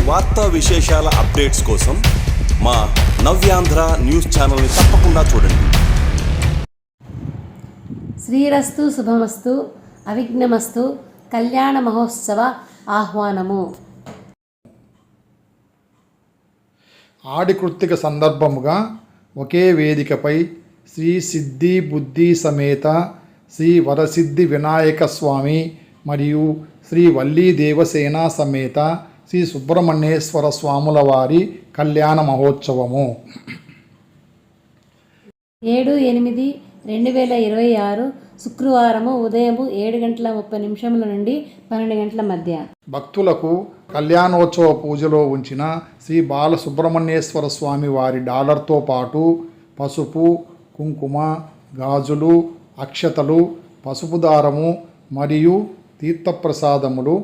వార్తా విశేషాల అప్డేట్స్ కోసం మా నవ్యాంధ్ర న్యూస్ ఛానల్ని తప్పకుండా చూడండి. శ్రీరస్తు శుభమస్తు అవిఘ్నమస్తు కళ్యాణ మహోత్సవ ఆహ్వానము. ఆడి కృత్తిక సందర్భముగా ఒకే వేదికపై శ్రీ సిద్ధి బుద్ధి సమేత శ్రీ వరసిద్ధి వినాయక స్వామి మరియు శ్రీ వల్లీ దేవసేన సమేత శ్రీ సుబ్రహ్మణ్యేశ్వర స్వాముల వారి కళ్యాణ మహోత్సవము 7/8/2026 శుక్రవారము ఉదయం 7:30 నుండి 12 గంటల మధ్య భక్తులకు కళ్యాణోత్సవ పూజలో ఉంచిన శ్రీ బాల సుబ్రహ్మణ్యేశ్వర స్వామి వారి డాలర్తో పాటు పసుపు, కుంకుమ, గాజులు, అక్షతలు, పసుపు దారము మరియు తీర్థప్రసాదములు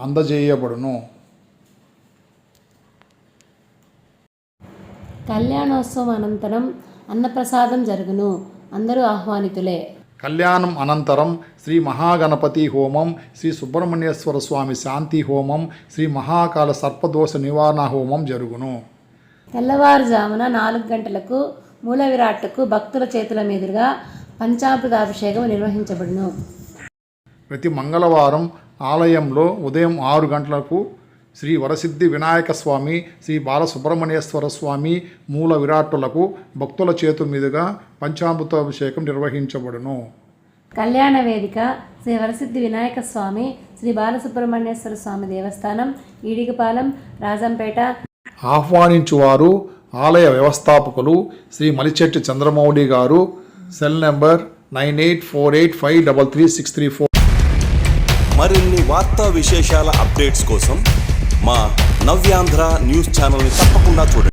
అందజేయబడును. కళ్యాణోత్సవం అనంతరం అన్నప్రసాదం జరుగును. అందరూ ఆహ్వానితులే. కళ్యాణం అనంతరం శ్రీ మహాగణపతి హోమం, శ్రీ సుబ్రహ్మణ్యేశ్వర స్వామి శాంతి హోమం, శ్రీ మహాకాల సర్పదోష నివారణ హోమం జరుగును. తెల్లవారుజామున 4 గంటలకు మూల విరాట్టుకు భక్తుల చేతుల మీదుగా పంచామృతాభిషేకం నిర్వహించబడును. ప్రతి మంగళవారం ఆలయంలో ఉదయం 6 గంటలకు శ్రీ వరసిద్ధి వినాయక స్వామి, శ్రీ బాలసుబ్రహ్మణ్యేశ్వర స్వామి మూల విరాట్టులకు భక్తుల చేతు మీదుగా పంచామృతాభిషేకం నిర్వహించబడును. కళ్యాణ వేదిక శ్రీ వరసిద్ధి వినాయక స్వామి, శ్రీ బాలసుబ్రహ్మణ్యేశ్వర స్వామి దేవస్థానం, ఈడిగపాలెం, రాజంపేట. ఆహ్వానించువారు ఆలయ వ్యవస్థాపకులు శ్రీ మలిచెట్టి చంద్రమౌళి గారు. Cell number 9848533634. మరిన్ని వార్తా విశేషాల అప్డేట్స్ కోసం మా నవ్యాంధ్ర న్యూస్ ఛానల్ని తప్పకుండా చూడండి.